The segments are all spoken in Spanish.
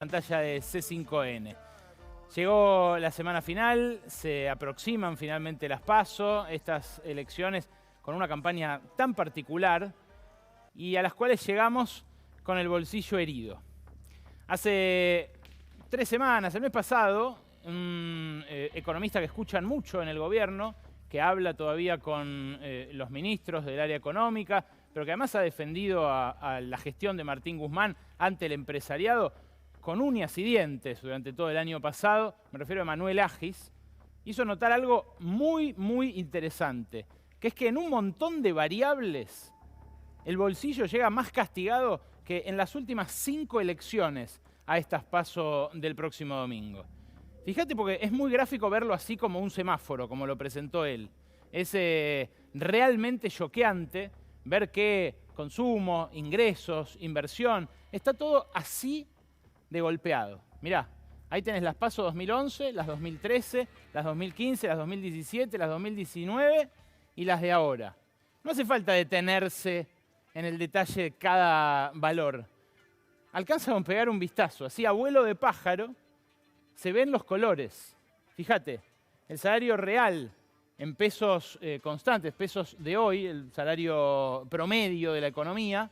Pantalla de C5N. Llegó la semana final, se aproximan finalmente las PASO, estas elecciones con una campaña tan particular y a las cuales llegamos con el bolsillo herido. Hace 3 semanas, el mes pasado, un economista que escuchan mucho en el gobierno, que habla todavía con los ministros del área económica, pero que además ha defendido a la gestión de Martín Guzmán ante el empresariado, con uñas y dientes durante todo el año pasado, me refiero a Manuel Agis, hizo notar algo muy interesante, que es que en un montón de variables el bolsillo llega más castigado que en las últimas 5 elecciones a estas PASO del próximo domingo. Fíjate, porque es muy gráfico verlo así como un semáforo, como lo presentó él. Es realmente choqueante ver que consumo, ingresos, inversión, está todo así de golpeado. Mirá, ahí tenés las PASO 2011, las 2013, las 2015, las 2017, las 2019 y las de ahora. No hace falta detenerse en el detalle de cada valor. Alcanza a pegar un vistazo, así a vuelo de pájaro se ven los colores. Fíjate, el salario real en pesos constantes, pesos de hoy, el salario promedio de la economía,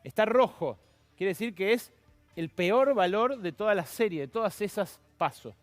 está rojo. Quiere decir que es el peor valor de toda la serie, de todas esas PASO.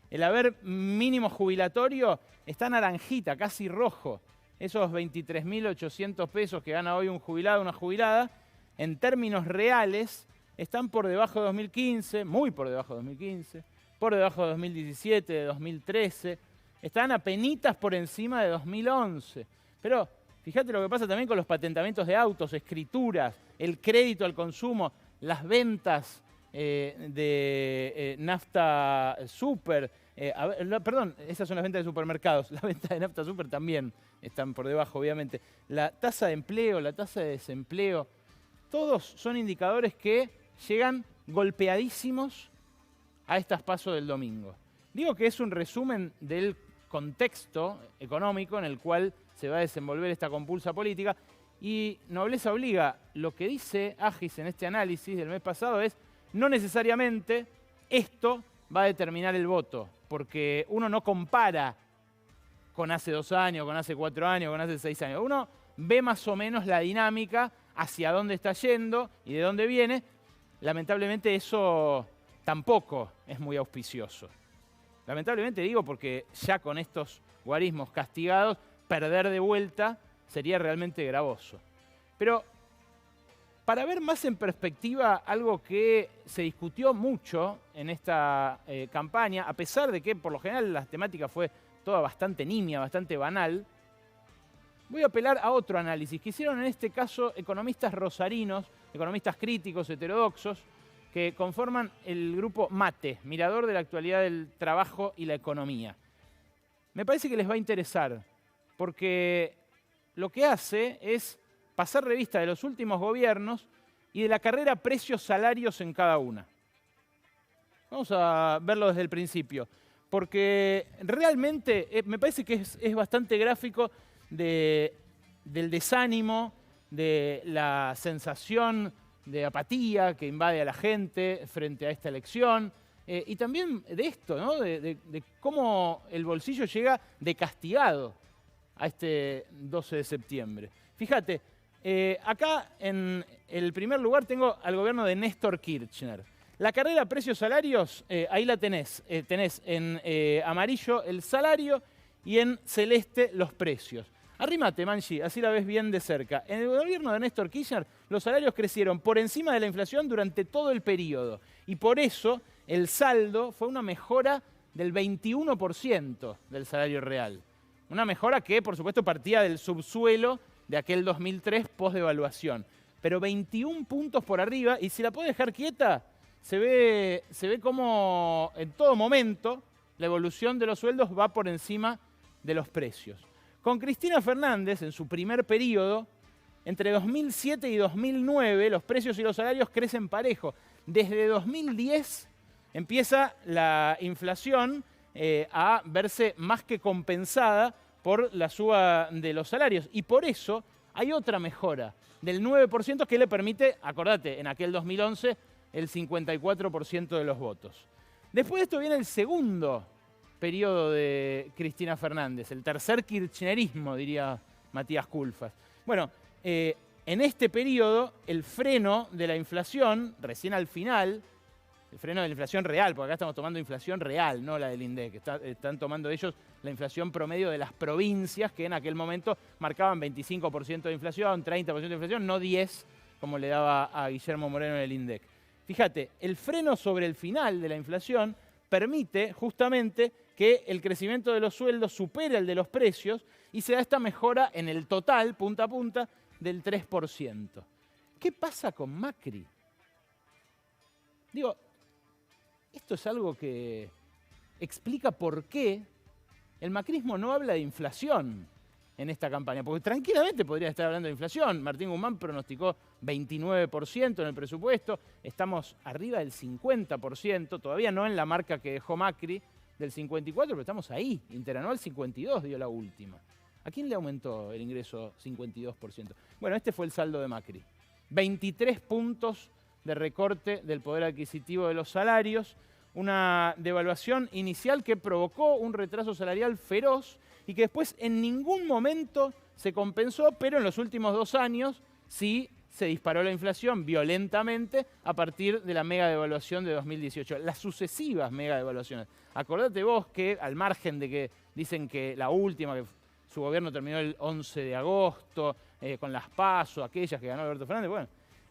El haber mínimo jubilatorio está naranjita, casi rojo. Esos 23.800 pesos que gana hoy un jubilado o una jubilada, en términos reales, están por debajo de 2015, muy por debajo de 2015, por debajo de 2017, de 2013, están apenitas por encima de 2011. Pero fíjate lo que pasa también con los patentamientos de autos, escrituras, el crédito al consumo, las ventas de nafta super, perdón, esas son las ventas de supermercados, las ventas de nafta super también están por debajo, obviamente. La tasa de empleo, la tasa de desempleo, todos son indicadores que llegan golpeadísimos a estas PASO del domingo. Digo que es un resumen del contexto económico en el cual se va a desenvolver esta compulsa política. Y nobleza obliga, lo que dice Agis en este análisis del mes pasado es no necesariamente esto va a determinar el voto, porque uno no compara con hace 2 años, con hace 4 años, con hace 6 años. Uno ve más o menos la dinámica, hacia dónde está yendo y de dónde viene. Lamentablemente eso tampoco es muy auspicioso. Lamentablemente digo porque ya con estos guarismos castigados, perder de vuelta sería realmente gravoso. Pero para ver más en perspectiva algo que se discutió mucho en esta campaña, a pesar de que por lo general la temática fue toda bastante nimia, bastante banal, voy a apelar a otro análisis que hicieron en este caso economistas rosarinos, economistas críticos, heterodoxos, que conforman el grupo MATE, Mirador de la Actualidad del Trabajo y la Economía. Me parece que les va a interesar, porque lo que hace es pasar revista de los últimos gobiernos y de la carrera precios-salarios en cada una. Vamos a verlo desde el principio, porque realmente me parece que es bastante gráfico del desánimo, de la sensación de apatía que invade a la gente frente a esta elección, y también de esto, ¿no? de cómo el bolsillo llega de castigado a este 12 de septiembre. Fíjate, acá en el primer lugar tengo al gobierno de Néstor Kirchner. La carrera precios-salarios, ahí la tenés. Tenés en amarillo el salario y en celeste los precios. Arrímate, Manchi, así la ves bien de cerca. En el gobierno de Néstor Kirchner, los salarios crecieron por encima de la inflación durante todo el periodo. Y por eso el saldo fue una mejora del 21% del salario real. Una mejora que, por supuesto, partía del subsuelo de aquel 2003 post-devaluación. Pero 21 puntos por arriba, y si la puede dejar quieta, se ve como en todo momento la evolución de los sueldos va por encima de los precios. Con Cristina Fernández, en su primer periodo, entre 2007 y 2009, los precios y los salarios crecen parejo. Desde 2010 empieza la inflación a verse más que compensada por la suba de los salarios. Y por eso hay otra mejora del 9% que le permite, acordate, en aquel 2011 el 54% de los votos. Después de esto viene el segundo periodo de Cristina Fernández, el tercer kirchnerismo, diría Matías Culfas. Bueno, en este periodo, el freno de la inflación, recién al final, el freno de la inflación real, porque acá estamos tomando inflación real, no la del INDEC, están tomando ellos la inflación promedio de las provincias, que en aquel momento marcaban 25% de inflación, 30% de inflación, no 10%, como le daba a Guillermo Moreno en el INDEC. Fíjate, el freno sobre el final de la inflación permite justamente que el crecimiento de los sueldos supere el de los precios y se da esta mejora en el total, punta a punta, del 3%. ¿Qué pasa con Macri? Digo, esto es algo que explica por qué el macrismo no habla de inflación en esta campaña, porque tranquilamente podría estar hablando de inflación. Martín Guzmán pronosticó 29% en el presupuesto, estamos arriba del 50%, todavía no en la marca que dejó Macri del 54%, pero estamos ahí, interanual 52% dio la última. ¿A quién le aumentó el ingreso 52%? Bueno, este fue el saldo de Macri. 23 puntos de recorte del poder adquisitivo de los salarios, una devaluación inicial que provocó un retraso salarial feroz y que después en ningún momento se compensó, pero en los últimos 2 años sí se disparó la inflación violentamente a partir de la mega devaluación de 2018. Las sucesivas mega devaluaciones. Acordate vos que, al margen de que dicen que la última, que su gobierno terminó el 11 de agosto, con las PASO, aquellas que ganó Alberto Fernández, bueno,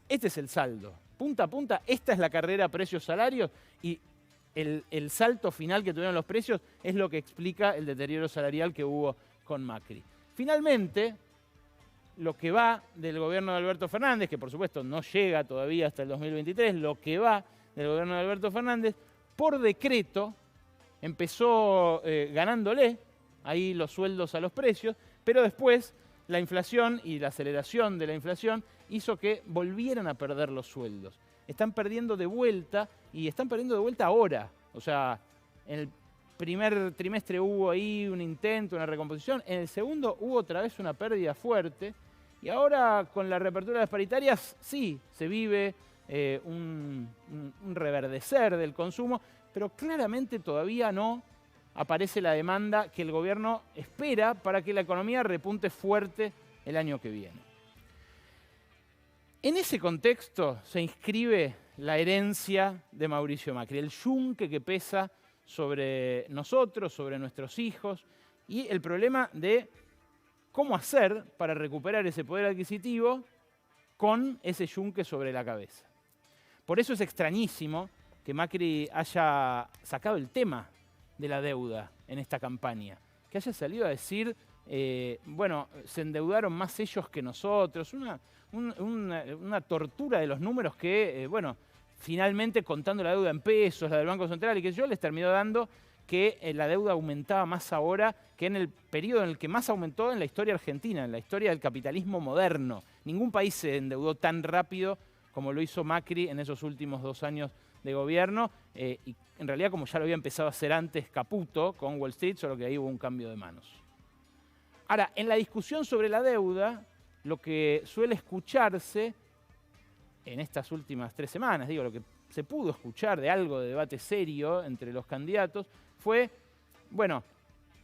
este es el saldo. Punta a punta, esta es la carrera precios-salarios y el salto final que tuvieron los precios es lo que explica el deterioro salarial que hubo con Macri. Finalmente, lo que va del gobierno de Alberto Fernández, que por supuesto no llega todavía hasta el 2023, lo que va del gobierno de Alberto Fernández, por decreto empezó ganándole ahí los sueldos a los precios, pero después la inflación y la aceleración de la inflación hizo que volvieran a perder los sueldos. Están perdiendo de vuelta y están perdiendo de vuelta ahora. O sea, en el primer trimestre hubo ahí un intento, una recomposición. En el segundo hubo otra vez una pérdida fuerte. Y ahora con la reapertura de las paritarias sí se vive un reverdecer del consumo, pero claramente todavía no aparece la demanda que el gobierno espera para que la economía repunte fuerte el año que viene. En ese contexto se inscribe la herencia de Mauricio Macri, el yunque que pesa sobre nosotros, sobre nuestros hijos, y el problema de cómo hacer para recuperar ese poder adquisitivo con ese yunque sobre la cabeza. Por eso es extrañísimo que Macri haya sacado el tema de la deuda en esta campaña, que haya salido a decir, bueno, se endeudaron más ellos que nosotros, una tortura de los números que, bueno, finalmente contando la deuda en pesos, la del Banco Central y que yo, les terminó dando que la deuda aumentaba más ahora que en el periodo en el que más aumentó en la historia argentina, en la historia del capitalismo moderno. Ningún país se endeudó tan rápido como lo hizo Macri en esos últimos 2 años de gobierno, y en realidad como ya lo había empezado a hacer antes Caputo con Wall Street, solo que ahí hubo un cambio de manos. Ahora, en la discusión sobre la deuda, lo que suele escucharse en estas últimas 3 semanas, digo, lo que se pudo escuchar de algo de debate serio entre los candidatos, fue, bueno,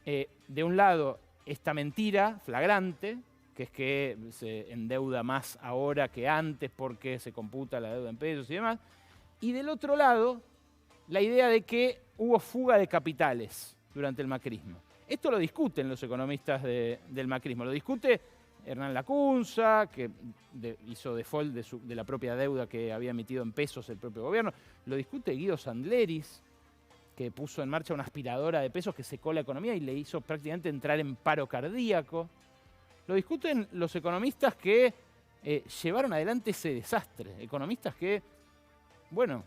de un lado, esta mentira flagrante, que es que se endeuda más ahora que antes porque se computa la deuda en pesos y demás, y del otro lado, la idea de que hubo fuga de capitales durante el macrismo. Esto lo discuten los economistas del macrismo, lo discute Hernán Lacunza, que hizo default de la propia deuda que había emitido en pesos el propio gobierno, lo discute Guido Sandleris, que puso en marcha una aspiradora de pesos que secó la economía y le hizo prácticamente entrar en paro cardíaco. Lo discuten los economistas que llevaron adelante ese desastre, economistas que, bueno,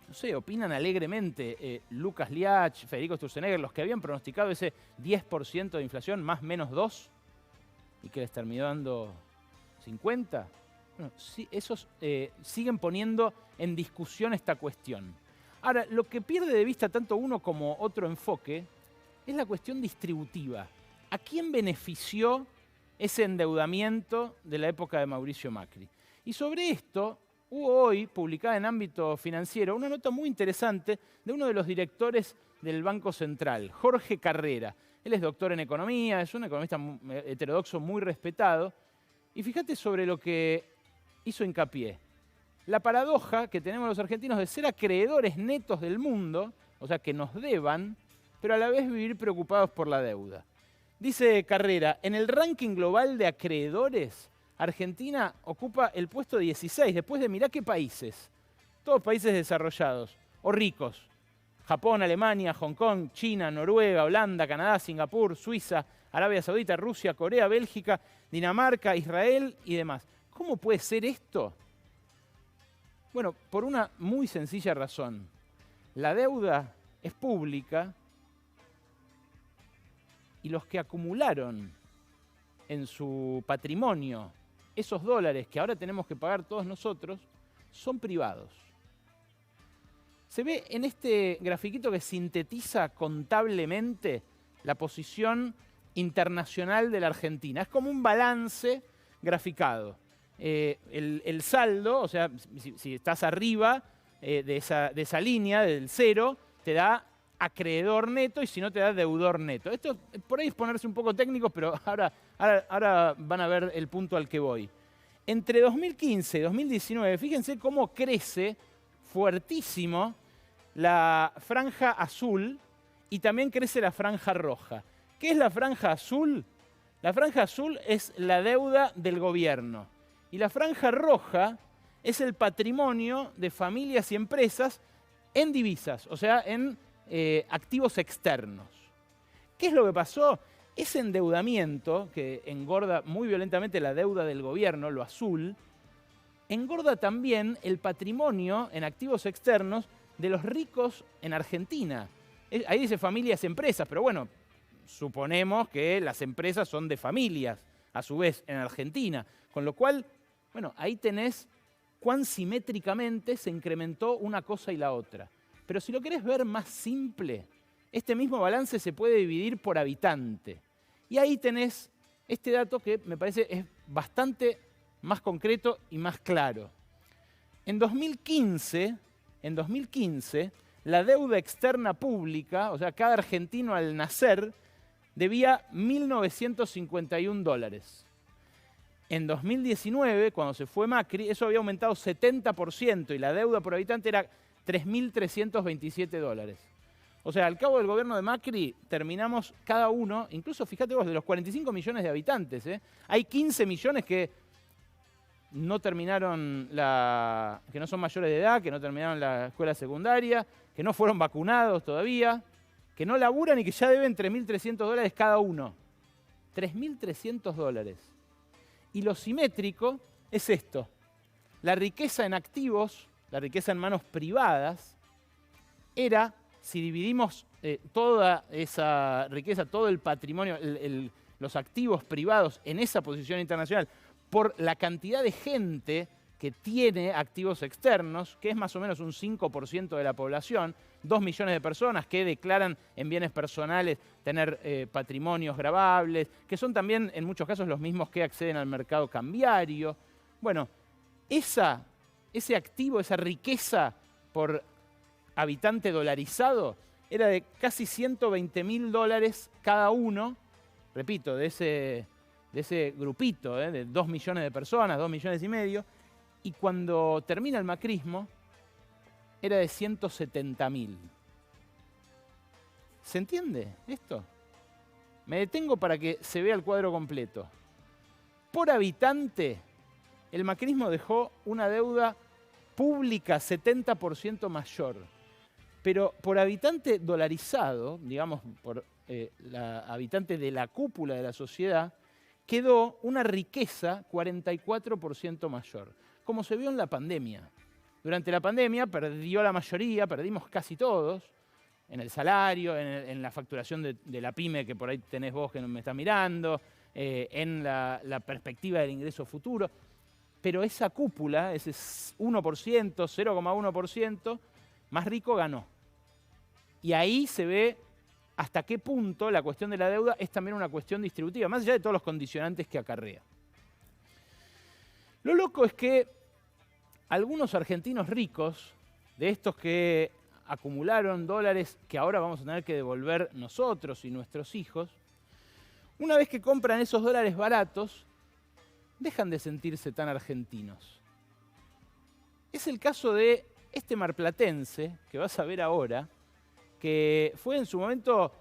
no sé, opinan alegremente, Lucas Liach, Federico Sturzenegger, los que habían pronosticado ese 10% de inflación más menos 2 y que les terminó dando 50. Bueno, sí, esos siguen poniendo en discusión esta cuestión. Ahora, lo que pierde de vista tanto uno como otro enfoque es la cuestión distributiva. ¿A quién benefició ese endeudamiento de la época de Mauricio Macri? Y sobre esto hubo hoy, publicada en Ámbito Financiero, una nota muy interesante de uno de los directores del Banco Central, Jorge Carrera. Él es doctor en economía, es un economista heterodoxo muy respetado. Y fíjate sobre lo que hizo hincapié. La paradoja que tenemos los argentinos de ser acreedores netos del mundo, o sea, que nos deban, pero a la vez vivir preocupados por la deuda. Dice Carrera, en el ranking global de acreedores, Argentina ocupa el puesto 16, después de mirá qué países. Todos países desarrollados o ricos. Japón, Alemania, Hong Kong, China, Noruega, Holanda, Canadá, Singapur, Suiza, Arabia Saudita, Rusia, Corea, Bélgica, Dinamarca, Israel y demás. ¿Cómo puede ser esto? Bueno, por una muy sencilla razón. La deuda es pública y los que acumularon en su patrimonio esos dólares que ahora tenemos que pagar todos nosotros son privados. Se ve en este grafiquito que sintetiza contablemente la posición internacional de la Argentina. Es como un balance graficado. El saldo, o sea, si estás arriba de esa línea, del cero, te da acreedor neto y si no te da deudor neto. Esto por ahí es ponerse un poco técnico, pero ahora van a ver el punto al que voy. Entre 2015 y 2019, fíjense cómo crece fuertísimo la franja azul y también crece la franja roja. ¿Qué es la franja azul? La franja azul es la deuda del gobierno y la franja roja es el patrimonio de familias y empresas en divisas, o sea, en activos externos. ¿Qué es lo que pasó? Ese endeudamiento que engorda muy violentamente la deuda del gobierno, lo azul, engorda también el patrimonio en activos externos de los ricos en Argentina. Ahí dice familias y empresas, pero bueno, suponemos que las empresas son de familias, a su vez, en Argentina. Con lo cual, bueno, ahí tenés cuán simétricamente se incrementó una cosa y la otra. Pero si lo querés ver más simple, este mismo balance se puede dividir por habitante. Y ahí tenés este dato que me parece es bastante más concreto y más claro. En 2015, la deuda externa pública, o sea, cada argentino al nacer, debía $1.951. En 2019, cuando se fue Macri, eso había aumentado 70% y la deuda por habitante era $3.327. O sea, al cabo del gobierno de Macri terminamos cada uno, incluso fíjate vos, de los 45 millones de habitantes, hay 15 millones que no terminaron que no son mayores de edad, que no terminaron la escuela secundaria, que no fueron vacunados todavía, que no laburan y que ya deben $3.300 cada uno. $3.300. Y lo simétrico es esto. La riqueza en activos, la riqueza en manos privadas, era, si dividimos toda esa riqueza, todo el patrimonio, los activos privados en esa posición internacional, por la cantidad de gente que tiene activos externos, que es más o menos un 5% de la población, 2 millones de personas que declaran en bienes personales tener patrimonios gravables, que son también en muchos casos los mismos que acceden al mercado cambiario. Bueno, ese activo, esa riqueza por habitante dolarizado, era de casi $120.000 cada uno, repito, de ese grupito, de 2 millones de personas, 2 millones y medio, y cuando termina el macrismo, era de 170.000. ¿Se entiende esto? Me detengo para que se vea el cuadro completo. Por habitante, el macrismo dejó una deuda pública 70% mayor, pero por habitante dolarizado, digamos, por habitante de la cúpula de la sociedad, quedó una riqueza 44% mayor, como se vio en la pandemia. Durante la pandemia perdió la mayoría, perdimos casi todos, en el salario, en la facturación de la pyme que por ahí tenés vos que me está mirando, en la perspectiva del ingreso futuro. Pero esa cúpula, ese 1%, 0,1%, más rico ganó. Y ahí se ve hasta qué punto la cuestión de la deuda es también una cuestión distributiva, más allá de todos los condicionantes que acarrea. Lo loco es que algunos argentinos ricos, de estos que acumularon dólares que ahora vamos a tener que devolver nosotros y nuestros hijos, una vez que compran esos dólares baratos, dejan de sentirse tan argentinos. Es el caso de este marplatense, que vas a ver ahora, que fue en su momento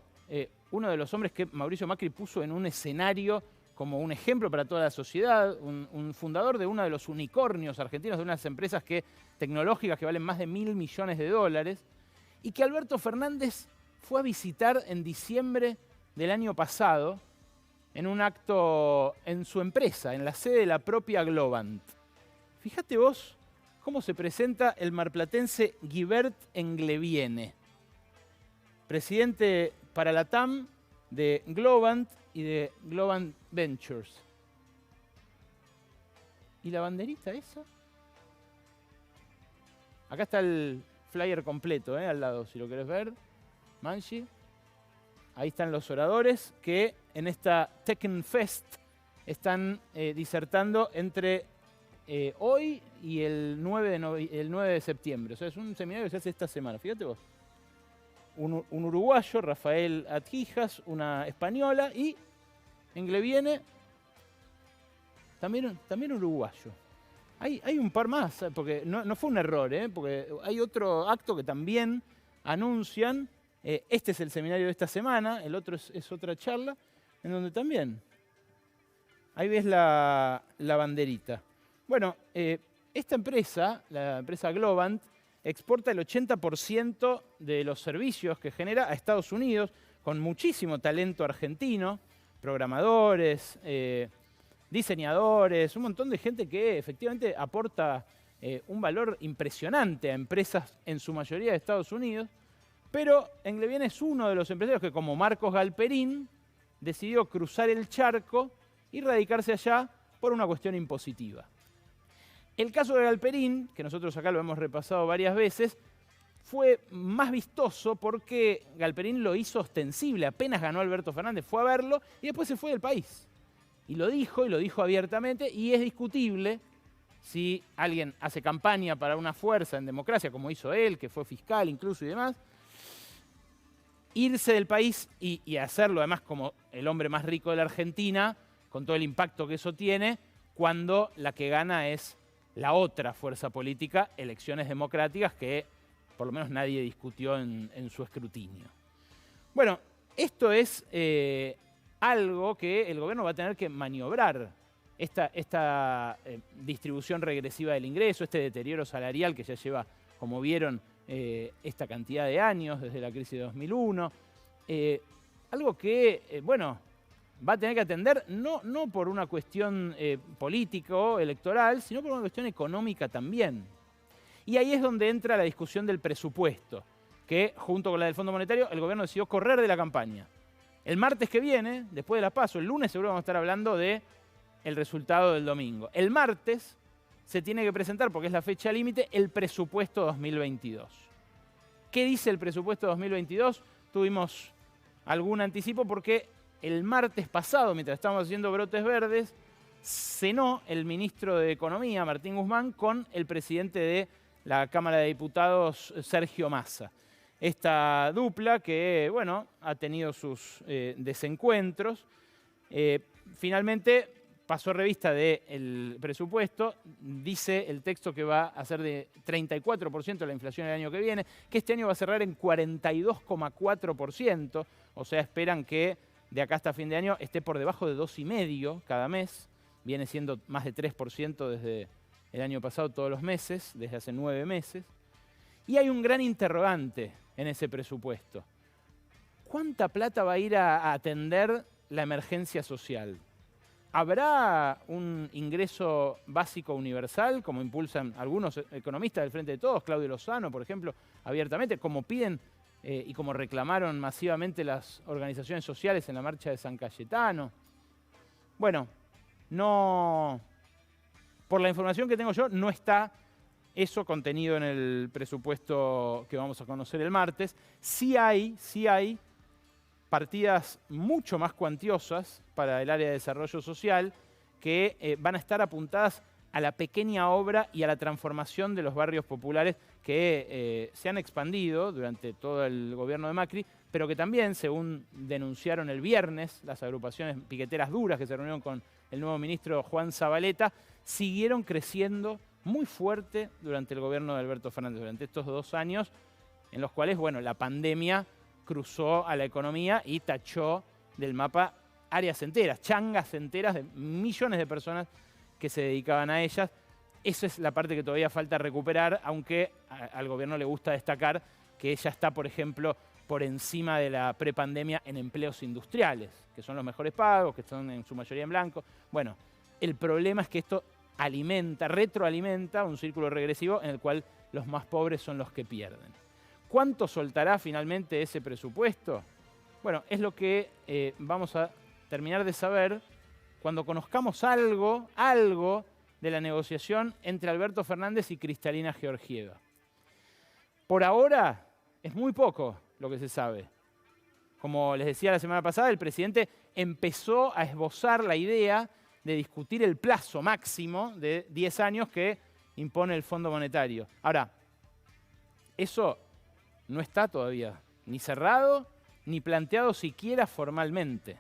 uno de los hombres que Mauricio Macri puso en un escenario como un ejemplo para toda la sociedad, un fundador de uno de los unicornios argentinos, de unas empresas tecnológicas que valen más de $1.000 millones, y que Alberto Fernández fue a visitar en diciembre del año pasado en un acto en su empresa, en la sede de la propia Globant. Fíjate vos cómo se presenta el marplatense Guibert Engleviene, presidente para la TAM de Globant y de Globant Ventures. ¿Y la banderita esa? Acá está el flyer completo, al lado, si lo querés ver. Manchi. Ahí están los oradores que en esta Technfest están disertando entre hoy y el 9 de septiembre. O sea, es un seminario que se hace esta semana. Fíjate vos. Un uruguayo, Rafael Atquijas, una española y Engleviene, también uruguayo. Hay un par más, porque no fue un error, porque hay otro acto que también anuncian. Este es el seminario de esta semana, el otro es otra charla, en donde también. Ahí ves la banderita. Bueno, esta empresa, la empresa Globant, exporta el 80% de los servicios que genera a Estados Unidos, con muchísimo talento argentino, programadores, diseñadores, un montón de gente que efectivamente aporta un valor impresionante a empresas en su mayoría de Estados Unidos, pero Engleviene es uno de los empresarios que, como Marcos Galperín, decidió cruzar el charco y radicarse allá por una cuestión impositiva. El caso de Galperín, que nosotros acá lo hemos repasado varias veces, fue más vistoso porque Galperín lo hizo ostensible. Apenas ganó Alberto Fernández, fue a verlo y después se fue del país. Y lo dijo abiertamente, y es discutible si alguien hace campaña para una fuerza en democracia, como hizo él, que fue fiscal incluso y demás, irse del país y hacerlo además como el hombre más rico de la Argentina, con todo el impacto que eso tiene, cuando la que gana es la otra fuerza política, elecciones democráticas, que por lo menos nadie discutió en su escrutinio. Bueno, esto es algo que el gobierno va a tener que maniobrar. Esta distribución regresiva del ingreso, este deterioro salarial que ya lleva, como vieron, esta cantidad de años, desde la crisis de 2001. Algo que, va a tener que atender no por una cuestión política o electoral, sino por una cuestión económica también. Y ahí es donde entra la discusión del presupuesto, que junto con la del Fondo Monetario, el gobierno decidió correr de la campaña. El martes que viene, después de la PASO, el lunes seguro vamos a estar hablando del resultado del domingo. El martes se tiene que presentar, porque es la fecha límite, el presupuesto 2022. ¿Qué dice el presupuesto 2022? Tuvimos algún anticipo porque el martes pasado, mientras estábamos haciendo Brotes Verdes, cenó el ministro de Economía, Martín Guzmán, con el presidente de la Cámara de Diputados, Sergio Massa. Esta dupla que, ha tenido sus desencuentros. Finalmente pasó revista del presupuesto, dice el texto que va a ser de 34% la inflación el año que viene, que este año va a cerrar en 42,4%, o sea, esperan que de acá hasta fin de año esté por debajo de 2,5% cada mes, viene siendo más de 3% desde el año pasado todos los meses, desde hace 9 meses. Y hay un gran interrogante en ese presupuesto. ¿Cuánta plata va a ir a atender la emergencia social? ¿Habrá un ingreso básico universal, como impulsan algunos economistas del Frente de Todos, Claudio Lozano, por ejemplo, abiertamente, como piden y como reclamaron masivamente las organizaciones sociales en la marcha de San Cayetano? Bueno, no, por la información que tengo yo, no está eso contenido en el presupuesto que vamos a conocer el martes. Sí hay partidas mucho más cuantiosas para el área de desarrollo social que van a estar apuntadas a la pequeña obra y a la transformación de los barrios populares que se han expandido durante todo el gobierno de Macri, pero que también, según denunciaron el viernes las agrupaciones piqueteras duras que se reunieron con el nuevo ministro Juan Zabaleta, siguieron creciendo muy fuerte durante el gobierno de Alberto Fernández, durante estos 2 años en los cuales, bueno, la pandemia cruzó a la economía y tachó del mapa áreas enteras, changas enteras de millones de personas que se dedicaban a ellas. Esa es la parte que todavía falta recuperar, aunque al gobierno le gusta destacar que ella está, por ejemplo, por encima de la prepandemia en empleos industriales, que son los mejores pagos, que son en su mayoría en blanco. Bueno, el problema es que esto retroalimenta un círculo regresivo en el cual los más pobres son los que pierden. ¿Cuánto soltará finalmente ese presupuesto? Bueno, es lo que vamos a terminar de saber cuando conozcamos algo de la negociación entre Alberto Fernández y Cristalina Georgieva. Por ahora es muy poco lo que se sabe. Como les decía la semana pasada, el presidente empezó a esbozar la idea de discutir el plazo máximo de 10 años que impone el Fondo Monetario. Ahora, eso no está todavía ni cerrado ni planteado siquiera formalmente.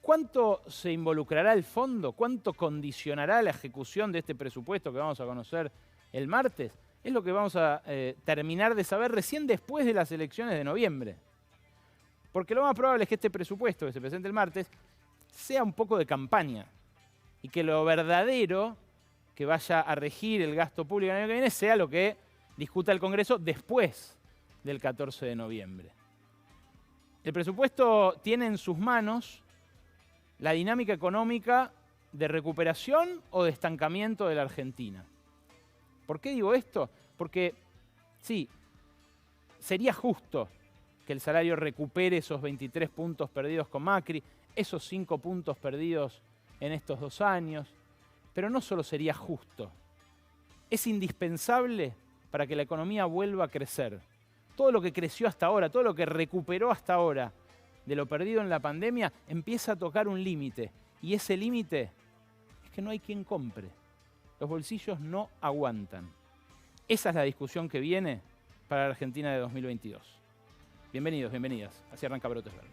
¿Cuánto se involucrará el fondo? ¿Cuánto condicionará la ejecución de este presupuesto que vamos a conocer el martes? Es lo que vamos a terminar de saber recién después de las elecciones de noviembre. Porque lo más probable es que este presupuesto que se presente el martes sea un poco de campaña y que lo verdadero que vaya a regir el gasto público el año que viene sea lo que discuta el Congreso después del 14 de noviembre. El presupuesto tiene en sus manos la dinámica económica de recuperación o de estancamiento de la Argentina. ¿Por qué digo esto? Porque sí, sería justo que el salario recupere esos 23 puntos perdidos con Macri, esos 5 puntos perdidos en estos 2 años, pero no solo sería justo, es indispensable para que la economía vuelva a crecer. Todo lo que creció hasta ahora, todo lo que recuperó hasta ahora de lo perdido en la pandemia, empieza a tocar un límite. Y ese límite es que no hay quien compre. Los bolsillos no aguantan. Esa es la discusión que viene para la Argentina de 2022. Bienvenidos, bienvenidas. Así arranca Brotes Verdes.